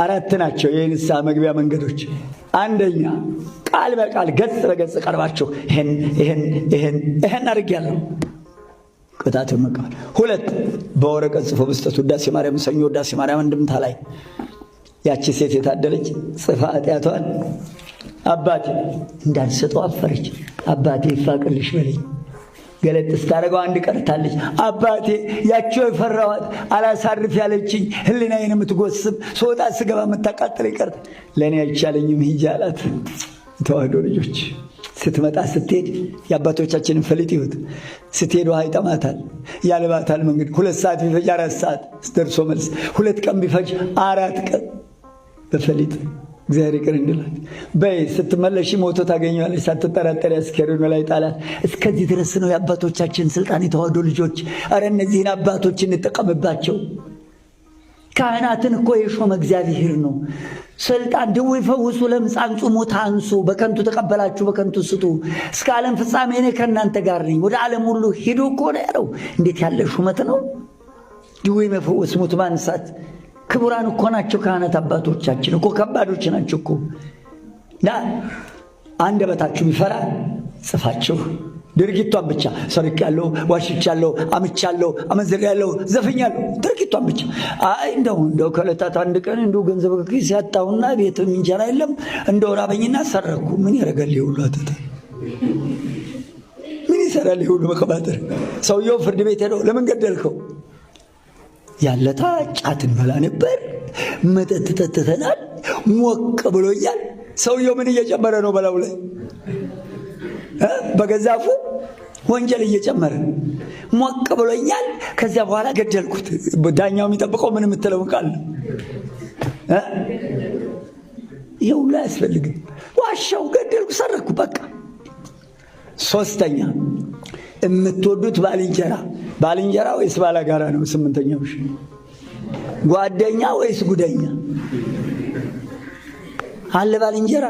4 ናቸው የንስሐ መግቢያ መንገዶች። አንደኛ ቃል በቃል ገጽ በገጽ ቀርባችሁ ይሄን አድርጌያለሁ ቅጣትን መቀበል። 2 በወረቀት ጽፎ መስጠት። ውዳሴ ማርያም ሰኞ ውዳሴ ማርያም እንድምታ ላይ ያቺ ሴት የታደለች ጽፋ ኃጢአቷን አባቴ እንዳልሰጠው አፈረች። አባቴ ይፋቅልሽ በለኝ። ገለጥ ስታደርገው አንድ ቀርታለች። አባቴ ያቸው የፈራኋት አላሳርፍ ያለችኝ ህሊናዬን የምትጎስብ ስወጣ ስገባ የምታቃጥል ይቀርታ ለእኔ አይቻለኝም ሂጂ አላት። ተዋህዶ ልጆች ስትመጣ ስትሄድ የአባቶቻችንን ፈሊጥ ይሁት ስትሄድ ውሃ ይጠማታል፣ ያልባታል መንገድ 2 ሰዓት ቢፈጅ 4 ሰዓት ደርሶ መልስ 2 ቀን ቢፈጅ 4 ቀን በፈሊጥ እግዚአብሔር ይቅር እንድላት በይ ስትመለሽ ሞቶ ታገኘዋለሽ ሳትጠራጠሪ አስከሬኑ ላይ ጣላት። እስከዚህ ድረስ ነው የአባቶቻችን ስልጣን። የተዋህዶ ልጆች አረ እነዚህን አባቶች እንጠቀምባቸው። ካህናትን እኮ የሾመ እግዚአብሔር ነው። ስልጣን ድውይ ፈውሱ፣ ለምጻን ጹሙ፣ ታንሱ፣ በከንቱ ተቀበላችሁ በከንቱ ስጡ፣ እስከ ዓለም ፍጻሜ እኔ ከእናንተ ጋር ነኝ፣ ወደ ዓለም ሁሉ ሂዱ እኮ ነው ያለው። እንዴት ያለ ሹመት ነው! ድውይ መፈወስ፣ ሙት ማንሳት። ክቡራን እኮ ናቸው ካህናት አባቶቻችን እኮ ከባዶች ናቸው እኮ። አንደበታችሁ ቢፈራ ጽፋችሁ ድርጊቷን ብቻ ሰርቄያለሁ፣ ዋሽቻለሁ፣ አምቻለሁ፣ አመንዝሬያለሁ፣ ዘፍኛለሁ ድርጊቷን ብቻ። እንደው ከዕለታት አንድ ቀን እንደው ገንዘብ ከኪስ ያጣሁና ቤት እንጀራ የለም እንደው ራበኝና ሰረኩ። ምን ያደርጋል ይሁሉ አተተ? ምን ይሰራል ይሁሉ መከባተር? ሰውየው ፍርድ ቤት ሄዶ ለምን ገደልከው? ያለታ ጫት እንበላ ነበር፣ መጠጥ ጠጥተናል፣ ሞቅ ብሎኛል። ሰውየው ምን እየጨመረ ነው በላው ላይ? በገዛፉ ወንጀል እየጨመረ ሞቅ ብሎኛል፣ ከዚያ በኋላ ገደልኩት። ዳኛው የሚጠብቀው ምን የምትለው ቃል ነው? ይሄ ሁሉ አያስፈልግም። ዋሻው፣ ገደልኩ፣ ሰረኩ በቃ። 3ኛ የምትወዱት ባልንጀራ ወይስ ባላጋራ ነው? 8ኛው ጓደኛ ወይስ ጉደኛ አለ? ባልንጀራ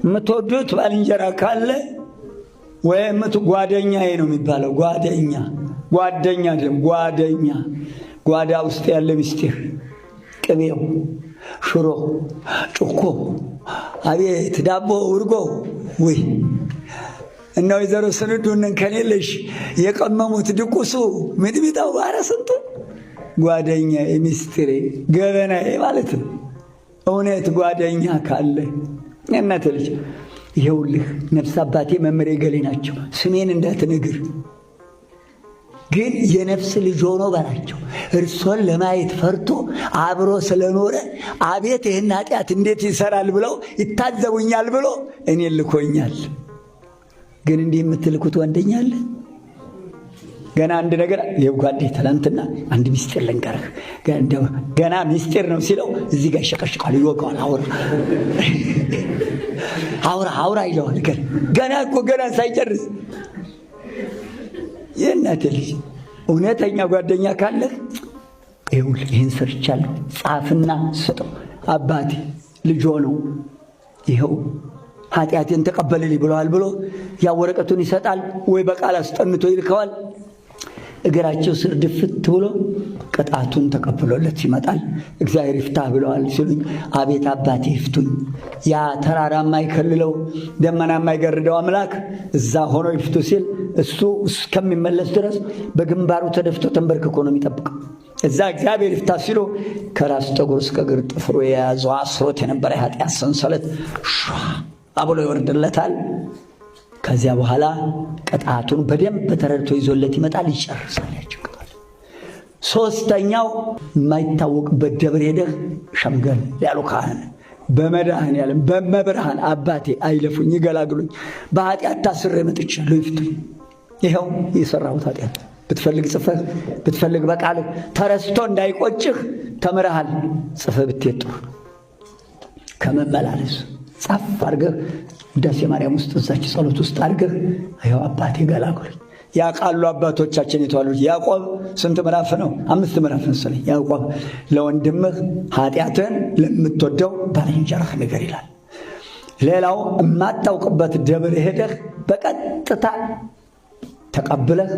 የምትወዱት ባልንጀራ ካለ ወይም ጓደኛዬ ነው የሚባለው። ጓደኛ አይደለም ጓደኛ። ጓዳ ውስጥ ያለ ምስጢር፣ ቅቤው፣ ሽሮ፣ ጩኮ፣ አቤት ዳቦ፣ ውርጎ ወይ እና ወይዘሮ ስንዱን ከኔለሽ የቀመሙት ድቁሱ ሚጥሚጣው ኧረ ስንቱ ጓደኛ፣ ምስጢሬ፣ ገበናዬ ማለት ነው። እውነት ጓደኛ ካለ እናት ልጅ ይኸውልህ ነፍስ አባቴ መምሬ ገሌ ናቸው፣ ስሜን እንዳትነግር ግን የነፍስ ልጅ ሆኖ በላቸው። እርሶን ለማየት ፈርቶ አብሮ ስለኖረ አቤት ይህን ኃጢአት እንዴት ይሰራል ብለው ይታዘቡኛል ብሎ እኔን ልኮኛል። ግን እንዲህ የምትልኩት ወንደኛ አለ? ገና አንድ ነገር የጓዴ ትላንትና አንድ ምስጢር ልንገርህ፣ ገና ምስጢር ነው ሲለው እዚህ ጋር ይሸቀሽቃል፣ ይወቀዋል። አውራ ይለዋል። ገና ሳይጨርስ የእናቴ ልጅ እውነተኛ ጓደኛ ካለህ ይኸውልህ ይህን ሰርቻለሁ ጻፍና ስጠው። አባቴ ልጆ ነው ይኸው ኃጢአቴን ተቀበልልኝ ብለዋል ብሎ ያ ወረቀቱን ይሰጣል፣ ወይ በቃል አስጠንቶ ይልከዋል። እግራቸው ስር ድፍት ብሎ ቅጣቱን ተቀብሎለት ይመጣል። እግዚአብሔር ይፍታህ ብለዋል ሲሉኝ አቤት አባቴ ይፍቱኝ። ያ ተራራ የማይከልለው ደመና የማይገርደው አምላክ እዛ ሆኖ ይፍቱ ሲል እሱ እስከሚመለስ ድረስ በግንባሩ ተደፍቶ ተንበርክኮ ነው የሚጠብቀው። እዛ እግዚአብሔር ይፍታህ ሲሉ ከራስ ጠጉር እስከ እግር ጥፍሩ የያዘው አስሮት የነበረ የኃጢአት ሰንሰለት አብሎ ይወርድለታል። ከዚያ በኋላ ቅጣቱን በደንብ ተረድቶ ይዞለት ይመጣል፣ ይጨርሳል። ያጭቃል። 3ኛው የማይታወቅበት ደብር ሄደህ ሸምገል ያሉ ካህን በመድኃኔዓለም በመብርሃን አባቴ አይለፉኝ ይገላግሉኝ፣ በኃጢአት ታስሬ መጥቻለሁ ይፍቱኝ። ይኸው የሰራሁት ኃጢአት ብትፈልግ ጽፈህ ብትፈልግ በቃልህ ተረስቶ እንዳይቆጭህ ተምረሃል። ጽፈህ ብትሄድ ጥሩ ከመመላለስ ጻፍ አድርገህ ውዳሴ ማርያም ውስጥ እዛች ጸሎት ውስጥ አድርገህ ይኸው አባቴ ገላግሉኝ። ያውቃሉ አባቶቻችን የተዋሉት። ያዕቆብ ስንት ምዕራፍ ነው? 5 ምዕራፍ መሰለኝ። ያዕቆብ ለወንድምህ ኃጢአትን ለምትወደው ባልንጀራህ ንገር ይላል። ሌላው የማታውቅበት ደብር ሄደህ በቀጥታ ተቀብለህ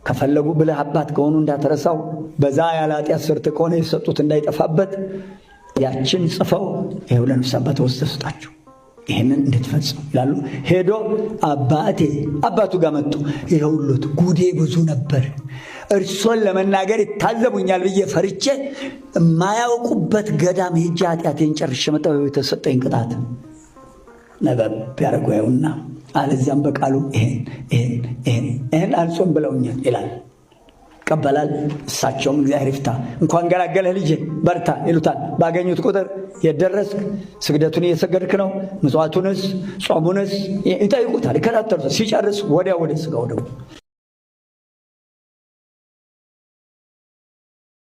ከፈለጉ ብለህ አባት ከሆኑ እንዳትረሳው፣ በዛ ያለ ኃጢአት ሰርት ከሆነ የሰጡት እንዳይጠፋበት ያችን ጽፈው ይኸው ለንስሐ አባት ወስደው ስጣቸው ይህንን እንድትፈጽሙ ይላሉ። ሄዶ አባቱ ጋር መጡ። ይኸውልዎት ጉዴ ብዙ ነበር፣ እርሶን ለመናገር ይታዘቡኛል ብዬ ፈርቼ የማያውቁበት ገዳም ሄጄ ኃጢአቴን ጨርሼ መጣሁ። የተሰጠኝ ቅጣት ነበብ ያደርጉና አለዚያም በቃሉ ይሄን አልጾም ብለውኛል ይላል። ይቀበላል። እሳቸውም እግዚአብሔር ይፍታ፣ እንኳን ገላገለህ ልጄ በርታ ይሉታል። ባገኙት ቁጥር የደረስክ ስግደቱን እየሰገድክ ነው፣ ምጽዋቱንስ ጾሙንስ ይጠይቁታል፣ ይከታተሉታል። ሲጨርስ ወዲያ ወደ ሥጋው ደግሞ